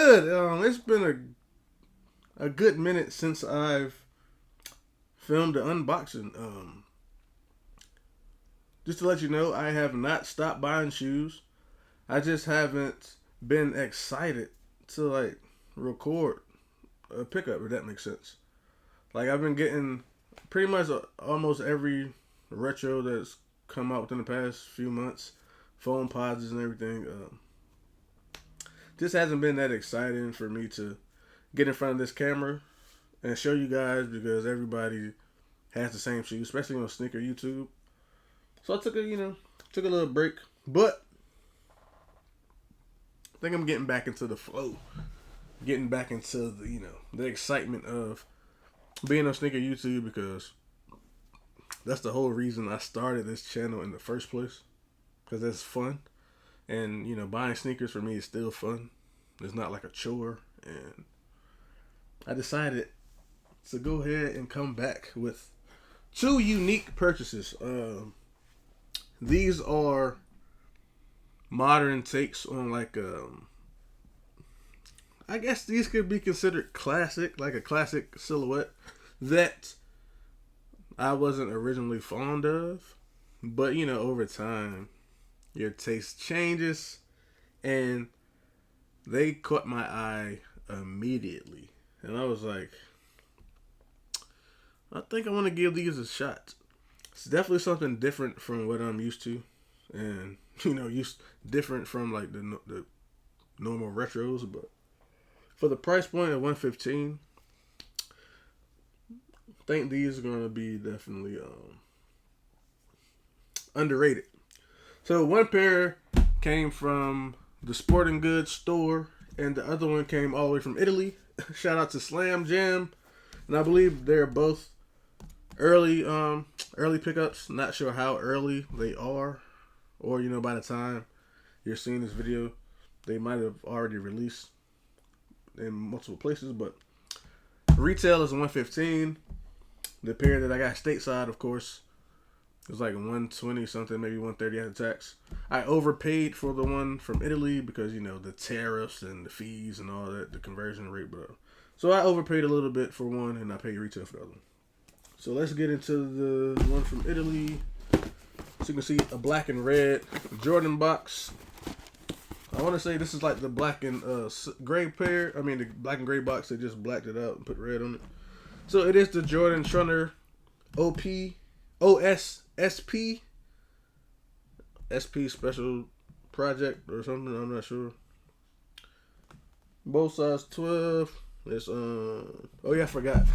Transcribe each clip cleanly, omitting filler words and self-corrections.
good. It's been a good minute since I've filmed the unboxing. Just to let you know, I have not stopped buying shoes. I just haven't been excited to like record a pickup, if that makes sense. Like I've been getting pretty much almost every retro that's come out within the past few months, phone pods and everything. Just hasn't been that exciting for me to get in front of this camera and show you guys because everybody has the same shoes, especially on sneaker YouTube. So I took a little break, but I think I'm getting back into the flow, getting back into the excitement of being on sneaker YouTube because that's the whole reason I started this channel in the first place, because it's fun. And, buying sneakers for me is still fun. It's not like a chore. And I decided to go ahead and come back with two unique purchases. These are modern takes on I guess these could be considered classic, like a classic silhouette that I wasn't originally fond of. But, over time, your taste changes, and they caught my eye immediately. And I was like, I think I want to give these a shot. It's definitely something different from what I'm used to, and different from like the normal retros. But for the price point of $115, I think these are gonna be definitely underrated. So one pair came from the sporting goods store, and the other one came all the way from Italy. Shout out to Slam Jam, and I believe they're both early pickups. Not sure how early they are, or by the time you're seeing this video, they might have already released in multiple places. But retail is $115. The pair that I got stateside, of course, it was like $120 something, maybe $130 after tax. I overpaid for the one from Italy because the tariffs and the fees and all that, the conversion rate, bro. So I overpaid a little bit for one, and I paid retail for the other one. So let's get into the one from Italy. So you can see a black and red Jordan box. I want to say this is like the black and gray pair. I mean the black and gray box. They just blacked it out and put red on it. So it is the Jordan Trunner SP special project or something. I'm not sure. Both size 12. It's oh yeah, I forgot.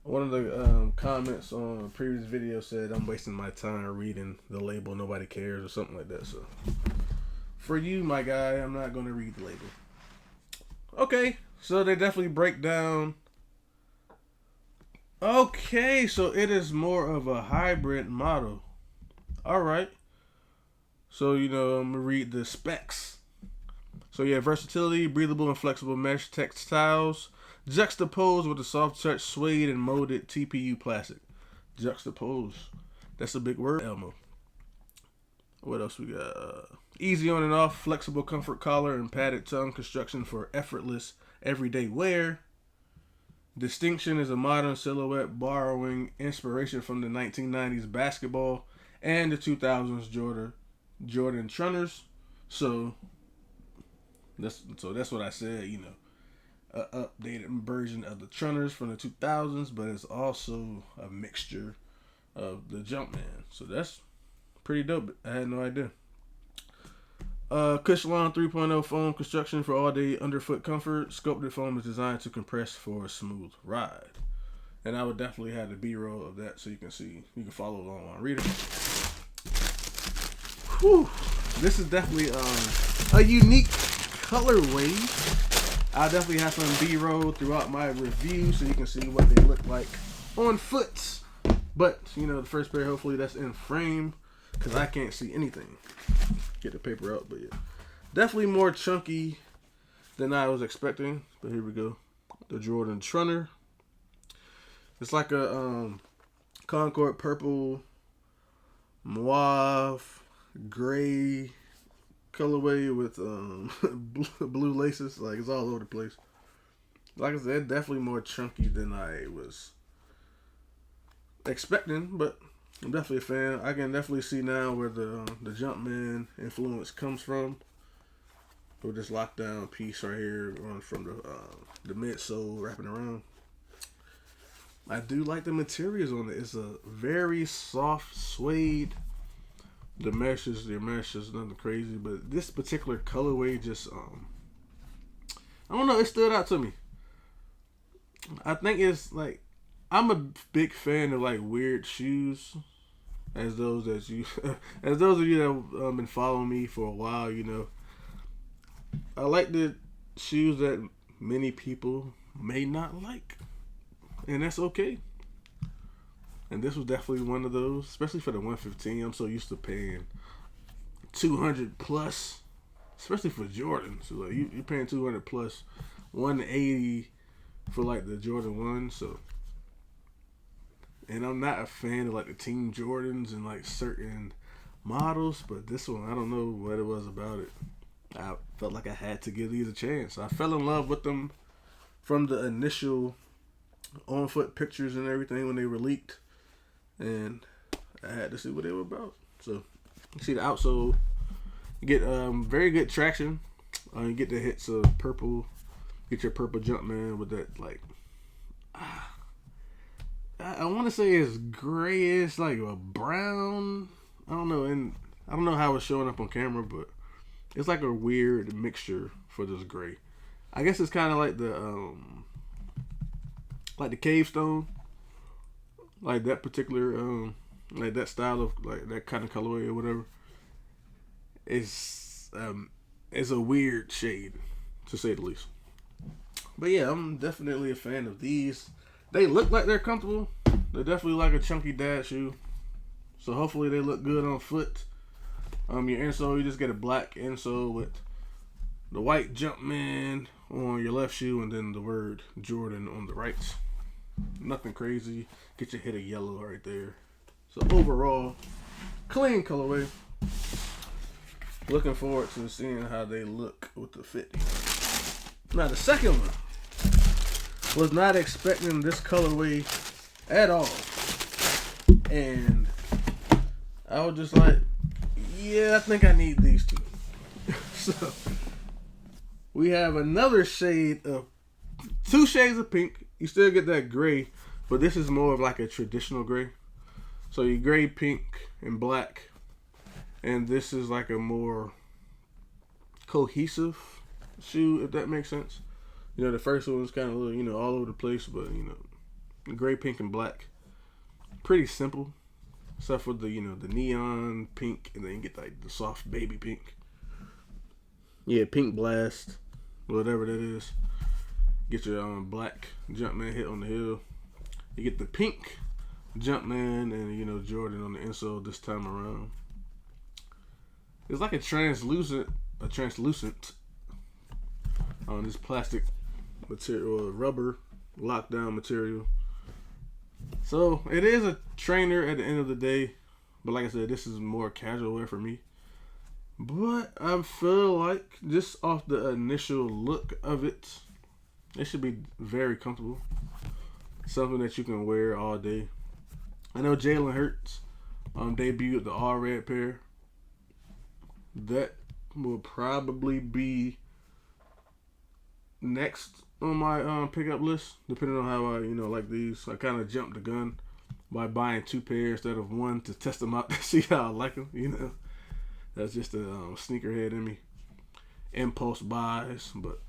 One of the comments on a previous video said I'm wasting my time reading the label. Nobody cares or something like that. So for you, my guy, I'm not going to read the label. Okay, so they definitely break down. Okay, so it is more of a hybrid model. All right. So, I'm going to read the specs. So, versatility, breathable and flexible mesh textiles, juxtaposed with a soft touch suede and molded TPU plastic. Juxtaposed. That's a big word, Elmo. What else we got? Easy on and off, flexible comfort collar and padded tongue construction for effortless everyday wear. Distinction is a modern silhouette borrowing inspiration from the 1990s basketball and the 2000s Jordan Trunners. So that's what I said, an updated version of the Trunners from the 2000s, but it's also a mixture of the Jumpman. So that's pretty dope. I had no idea. Cushlon 3.0 foam construction for all-day underfoot comfort. Sculpted foam is designed to compress for a smooth ride. And I would definitely have the B-roll of that so you can follow along while I read it. Whew. This is definitely a unique colorway. I'll definitely have some B-roll throughout my review so you can see what they look like on foot. But, the first pair, hopefully that's in frame because I can't see anything. Get the paper out, but yeah. Definitely more chunky than I was expecting. But here we go. The Jordan Trunner. It's like a Concord purple, mauve, gray colorway with blue laces. Like, it's all over the place. Like I said, definitely more chunky than I was expecting, but I'm definitely a fan. I can definitely see now where the Jumpman influence comes from. With this lockdown piece right here, going from the midsole wrapping around. I do like the materials on it. It's a very soft suede. The mesh is nothing crazy, but this particular colorway just I don't know, it stood out to me. I think it's like, I'm a big fan of like weird shoes, as those that you as those of you that have been following me for a while, you know. I like the shoes that many people may not like, and that's okay. And this was definitely one of those, especially for the 115. I'm so used to paying 200 plus, especially for Jordan. So like you're paying 200 plus, 180 for like the Jordan 1. So, and I'm not a fan of like the Team Jordans and like certain models, but this one, I don't know what it was about it. I felt like I had to give these a chance. I fell in love with them from the initial on-foot pictures and everything when they were leaked, and I had to see what they were about. So, you see the outsole, you get very good traction. You get the hits of purple, get your purple Jumpman with that like, I want to say it's grayish, like a brown. I don't know, and I don't know how it's showing up on camera, but it's like a weird mixture for this gray. I guess it's kind of like the cave stone, like that particular like that style of like that kind of colorway or whatever. It's a weird shade, to say the least. But yeah, I'm definitely a fan of these. They look like they're comfortable. They're definitely like a chunky dad shoe. So hopefully they look good on foot. Your insole, you just get a black insole with the white Jumpman on your left shoe and then the word Jordan on the right. Nothing crazy. Get your hit of yellow right there. So overall, clean colorway. Looking forward to seeing how they look with the fit. Now the second one, was not expecting this colorway at all. And I was just like, yeah, I think I need these two. So we have another shade of, 2 shades of pink. You still get that gray, but this is more of like a traditional gray. So you gray, pink, and black. And this is like a more cohesive shoe, if that makes sense. You know, the first one was kind of, you know, all over the place, but, you know, gray, pink, and black. Pretty simple. Except for the, you know, the neon pink, and then you get like the soft baby pink. Yeah, pink blast, whatever that is. Get your black Jumpman hit on the heel. You get the pink Jumpman and, you know, Jordan on the insole this time around. It's like a translucent on this plastic material, rubber lockdown material. So it is a trainer at the end of the day, but like I said, this is more casual wear for me. But I feel like just off the initial look of it, it should be very comfortable. Something that you can wear all day. I know Jalen Hurts debuted the all red pair. That will probably be next on my pickup list, depending on how I, you know, like these. I kind of jumped the gun by buying 2 pairs instead of 1 to test them out to see how I like them, you know. That's just a sneakerhead in me. Impulse buys, but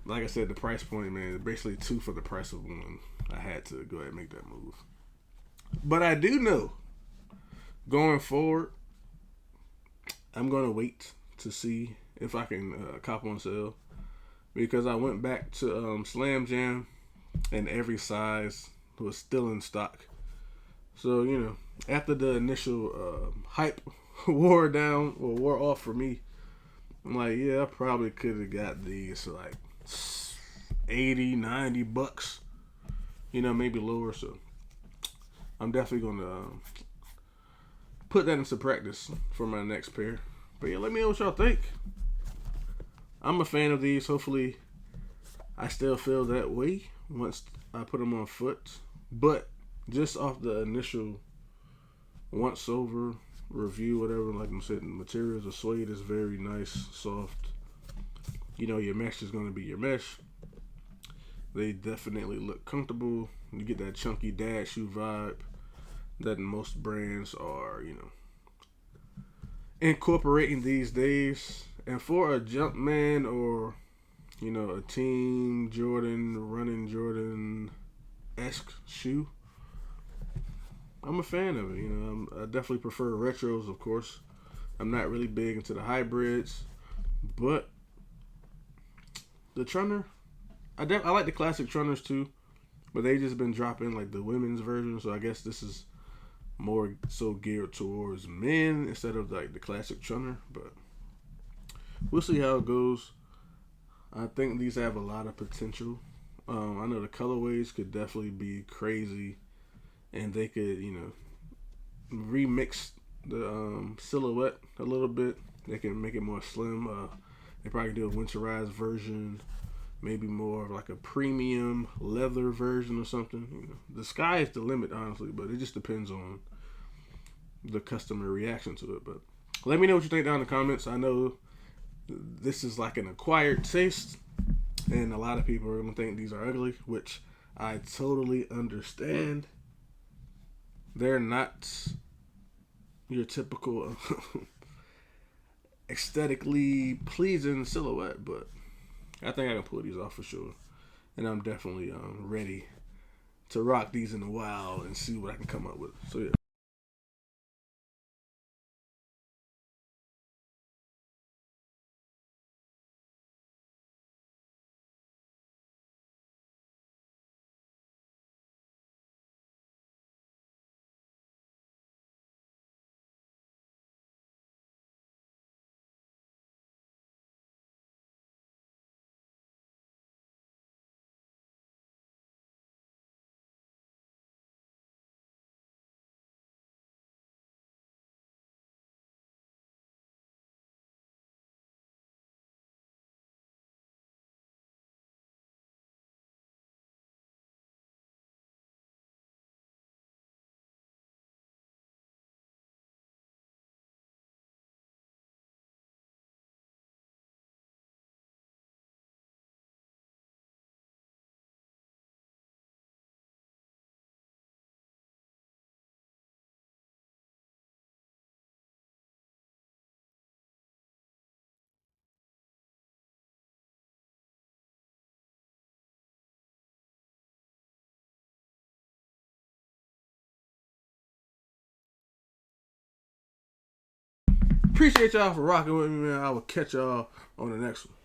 like I said, the price point, man, basically 2 for the price of 1. I had to go ahead and make that move. But I do know, going forward, I'm going to wait to see if I can cop on sale. Because I went back to Slam Jam and every size was still in stock. So, you know, after the initial hype wore off for me, I'm like, yeah, I probably could have got these for like $80-$90, you know, maybe lower. So I'm definitely going to put that into practice for my next pair. But yeah, let me know what y'all think. I'm a fan of these. Hopefully, I still feel that way once I put them on foot. But just off the initial once over review, whatever, like I said, the materials of suede is very nice, soft. You know, your mesh is going to be your mesh. They definitely look comfortable. You get that chunky dad shoe vibe that most brands are, incorporating these days. And for a Jumpman or, a Team Jordan, running Jordan esque shoe, I'm a fan of it. I definitely prefer retros, of course. I'm not really big into the hybrids, but the Trunner, I like the classic Trunners too, but they just been dropping like the women's version, so I guess this is more so geared towards men instead of like the classic Trunner. But we'll see how it goes. I think these have a lot of potential. I know the colorways could definitely be crazy, and they could, remix the silhouette a little bit. They can make it more slim. They probably do a winterized version, maybe more of like a premium leather version or something. The sky is the limit, honestly, but it just depends on the customer reaction to it. But let me know what you think down in the comments. I know this is like an acquired taste, and a lot of people are gonna think these are ugly, which I totally understand. They're not your typical aesthetically pleasing silhouette, but I think I can pull these off for sure. And I'm definitely ready to rock these in the wild and see what I can come up with. So yeah. Appreciate y'all for rocking with me, man. I will catch y'all on the next one.